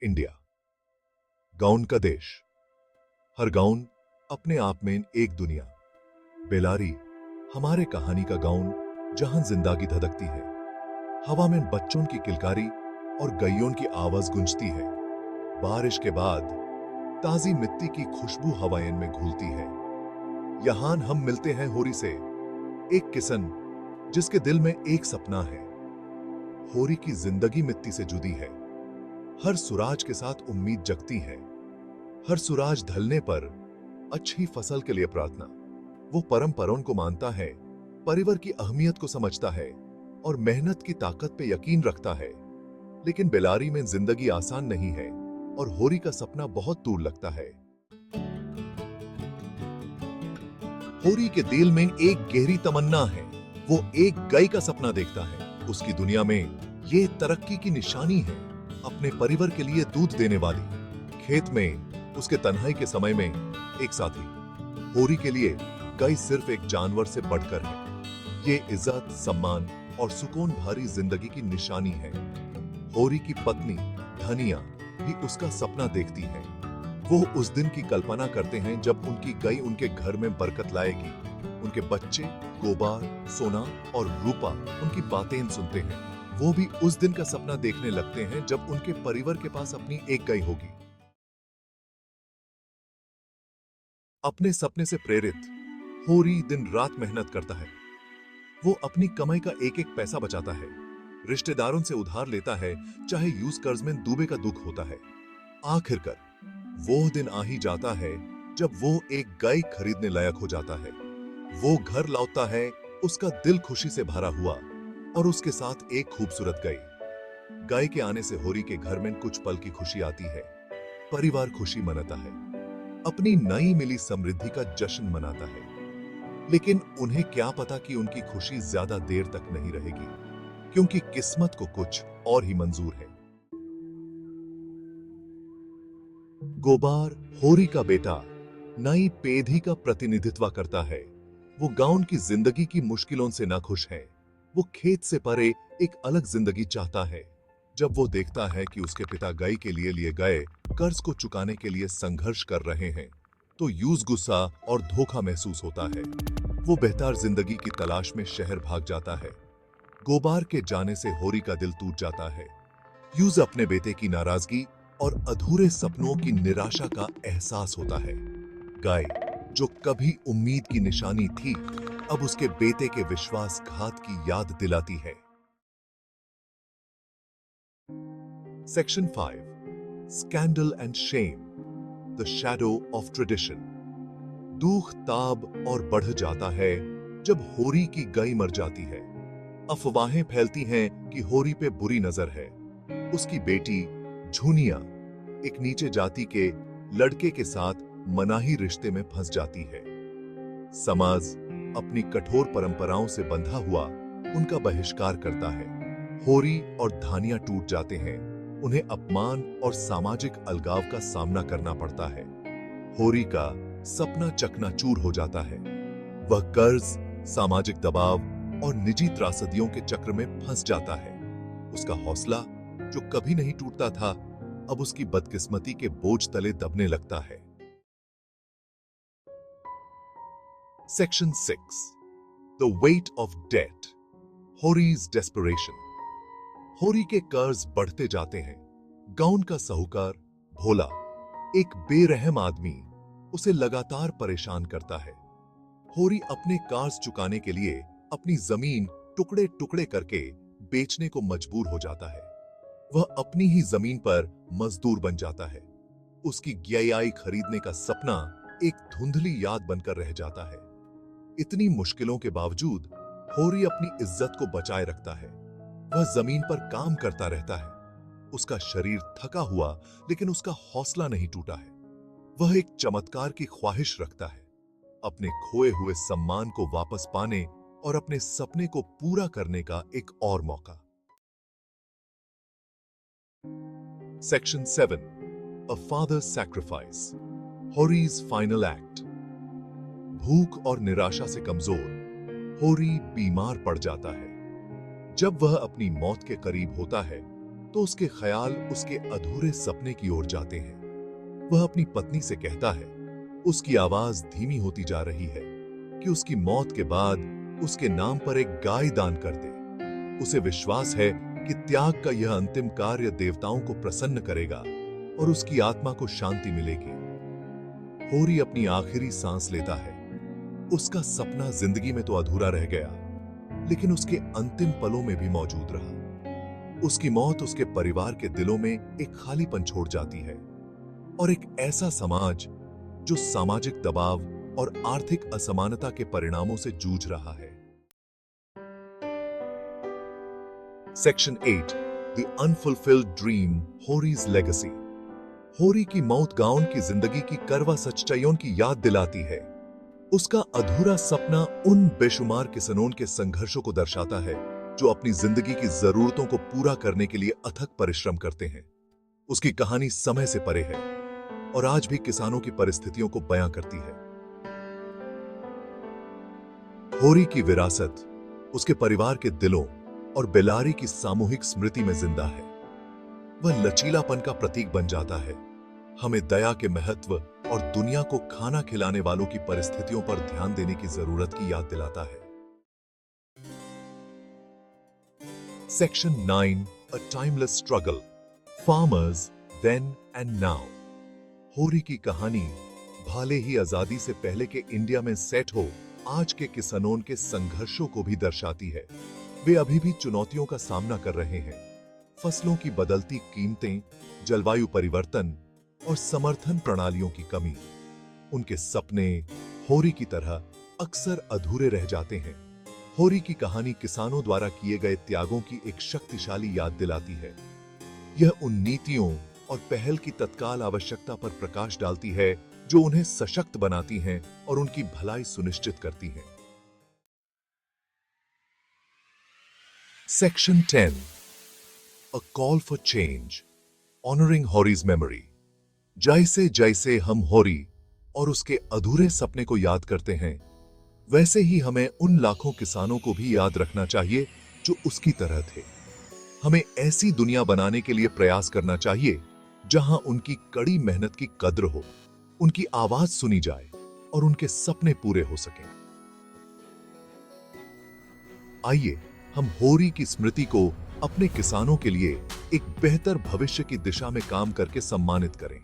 India, gown का देश। हर gown अपने आप में एक दुनिया। बेलारी हमारे कहानी का गाउन, जहां जिंदगी धधकती है, हवा में बच्चों की किलकारी और गैयों की आवाज गूंजती है। बारिश के बाद ताजी मिट्टी की खुशबू हवाएं में घुलती है। यहां हम मिलते हैं होरी से, एक किसान जिसके दिल में एक सपना है। होरी की जिंदगी मिट्टी से जुड़ी है। हर सूरज के साथ उम्मीद जगती है। हर सूरज ढलने पर अच्छी फसल के लिए प्रार्थना। वो परंपराओं को मानता है, परिवार की अहमियत को समझता है और मेहनत की ताकत पे यकीन रखता है। लेकिन बेलारी में जिंदगी आसान नहीं है और होरी का सपना बहुत दूर लगता है। होरी के दिल में एक गहरी तमन्ना है। वो एक गाय का सपना देखता है। उसकी दुनिया में ये तरक्की की निशानी है। अपने परिवार के लिए दूध देने वाली। खेत में उसके तन्हाई के समय में एक साथी। होरी के लिए गाय सिर्फ एक जानवर से बढ़कर है। ये इज्जत, सम्मान और सुकून भरी जिंदगी की निशानी है। होरी की पत्नी धनिया भी उसका सपना देखती है। वो उस दिन की कल्पना करते हैं जब उनकी गाय उनके घर में बरकत लाएगी। उनके बच्चे गोबार, सोना और रूपा उनकी बातें सुनते हैं। वो भी उस दिन का सपना देखने लगते हैं जब उनके परिवार के पास अपनी एक गाय होगी। अपने सपने से प्रेरित होरी दिन रात मेहनत करता है। वो अपनी कमाई का एक एक पैसा बचाता है, रिश्तेदारों से उधार लेता है, चाहे यूज कर्ज में डूबे का दुख होता है। आखिरकार वो दिन आ ही जाता है जब वो एक गाय खरीदने लायक हो जाता है। वो घर लौटता है, उसका दिल खुशी से भरा हुआ और उसके साथ एक खूबसूरत गाय। गाय के आने से होरी के घर में कुछ पल की खुशी आती है। परिवार खुशी मनाता है, अपनी नई मिली समृद्धि का जश्न मनाता है। लेकिन उन्हें क्या पता कि उनकी खुशी ज्यादा देर तक नहीं रहेगी, क्योंकि किस्मत को कुछ और ही मंजूर है। गोबार होरी का बेटा नई पीढ़ी का प्रतिनिधित्व करता है। वो गांव की जिंदगी की मुश्किलों से नाखुश है। वो खेत से परे एक अलग जिंदगी चाहता है। जब वो देखता है कि उसके पिता गाय के लिए गए कर्ज को चुकाने के लिए संघर्ष कर रहे हैं, तो यूज गुस्सा और धोखा महसूस होता है। वो बेहतर जिंदगी की तलाश में शहर भाग जाता है। गोबार के जाने से होरी का दिल टूट जाता है। यूज अपने बेटे की नाराजगी और अधूरे सपनों की निराशा का एहसास होता है। गाय, जो कभी उम्मीद की निशानी थी, अब उसके बेटे के विश्वासघात की याद दिलाती है। Section 5, scandal and Shem, the shadow of tradition. दुख ताब और बढ़ जाता है जब होरी की गाय मर जाती है। अफवाहें फैलती हैं कि होरी पे बुरी नजर है। उसकी बेटी झुनिया एक नीचे जाति के लड़के के साथ मनाही रिश्ते में फंस जाती है। समाज अपनी कठोर परंपराओं से बंधा हुआ उनका बहिष्कार करता है। होरी और धानिया टूट जाते हैं। उन्हें अपमान और सामाजिक अलगाव का सामना करना पड़ता है। होरी का सपना चकनाचूर हो जाता है। वह कर्ज, सामाजिक दबाव और निजी त्रासदियों के चक्र में फंस जाता है। उसका हौसला, जो कभी नहीं टूटता था, अब उसकी बदकिस्मती के बोझ तले दबने लगता है। Section 6, the weight of debt, Hori's desperation. Hori के कर्ज बढ़ते जाते हैं। गांव का साहूकार भोला, एक बेरहम आदमी, उसे लगातार परेशान करता है। होरी अपने कर्ज चुकाने के लिए अपनी जमीन टुकड़े टुकड़े करके बेचने को मजबूर हो जाता है। वह अपनी ही जमीन पर मजदूर बन जाता है। उसकी गाय खरीदने का सपना एक धुंधली याद बनकर रह जाता है। इतनी मुश्किलों के बावजूद होरी अपनी इज्जत को बचाए रखता है। वह जमीन पर काम करता रहता है। उसका शरीर थका हुआ, लेकिन उसका हौसला नहीं टूटा है। वह एक चमत्कार की ख्वाहिश रखता है, अपने खोए हुए सम्मान को वापस पाने और अपने सपने को पूरा करने का एक और मौका। सेक्शन 7, अ फादर्स सैक्रिफाइस, होरीज फाइनल एक्ट। भूख और निराशा से कमजोर होरी बीमार पड़ जाता है। जब वह अपनी मौत के करीब होता है, तो उसके ख्याल उसके अधूरे सपने की ओर जाते हैं। वह अपनी पत्नी से कहता है, उसकी आवाज धीमी होती जा रही है, कि उसकी मौत के बाद उसके नाम पर एक गाय दान कर दे। उसे विश्वास है कि त्याग का यह अंतिम कार्य देवताओं को प्रसन्न करेगा और उसकी आत्मा को शांति मिलेगी। होरी अपनी आखिरी सांस लेता है। उसका सपना जिंदगी में तो अधूरा रह गया, लेकिन उसके अंतिम पलों में भी मौजूद रहा। उसकी मौत उसके परिवार के दिलों में एक खालीपन छोड़ जाती है और एक ऐसा समाज जो सामाजिक दबाव और आर्थिक असमानता के परिणामों से जूझ रहा है। Section 8 the unfulfilled dream, Hori's legacy. Hori की मौत गाउन की जिंदगी की करवा सच्चाइयों की याद दिलाती है। उसका अधूरा सपना उन बेशुमार किसनों के संघर्षों को दर्शाता है जो अपनी जिंदगी की जरूरतों को पूरा करने के लिए अथक परिश्रम करते हैं। उसकी कहानी समय से परे है और आज भी किसानों की परिस्थितियों को बयां करती है। होरी की विरासत उसके परिवार के दिलों और बेलारी की सामूहिक स्मृति में जिंदा है। वह लचीलापन का प्रतीक बन जाता है, हमें दया के महत्व और दुनिया को खाना खिलाने वालों की परिस्थितियों पर ध्यान देने की जरूरत की याद दिलाता है। Section 9 a timeless struggle, farmers then and now. Hori की कहानी भले ही आजादी से पहले के इंडिया में सेट हो, आज के किसानों के संघर्षों को भी दर्शाती है। वे अभी भी चुनौतियों का सामना कर रहे हैं। फसलों की बदलती कीमतें, जलवायु परिवर्तन और समर्थन प्रणालियों की कमी। उनके सपने होरी की तरह अक्सर अधूरे रह जाते हैं। होरी की कहानी किसानों द्वारा किए गए त्यागों की एक शक्तिशाली याद दिलाती है। यह उन नीतियों और पहल की तत्काल आवश्यकता पर प्रकाश डालती है जो उन्हें सशक्त बनाती हैं और उनकी भलाई सुनिश्चित करती हैं। Section 10 A Call for Change, Honoring Hori's Memory। जैसे जैसे हम होरी और उसके अधूरे सपने को याद करते हैं, वैसे ही हमें उन लाखों किसानों को भी याद रखना चाहिए जो उसकी तरह थे। हमें ऐसी दुनिया बनाने के लिए प्रयास करना चाहिए जहां उनकी कड़ी मेहनत की कद्र हो, उनकी आवाज सुनी जाए और उनके सपने पूरे हो सकें। आइए हम होरी की स्मृति को अपने किसानों के लिए एक बेहतर भविष्य की दिशा में काम करके सम्मानित करें।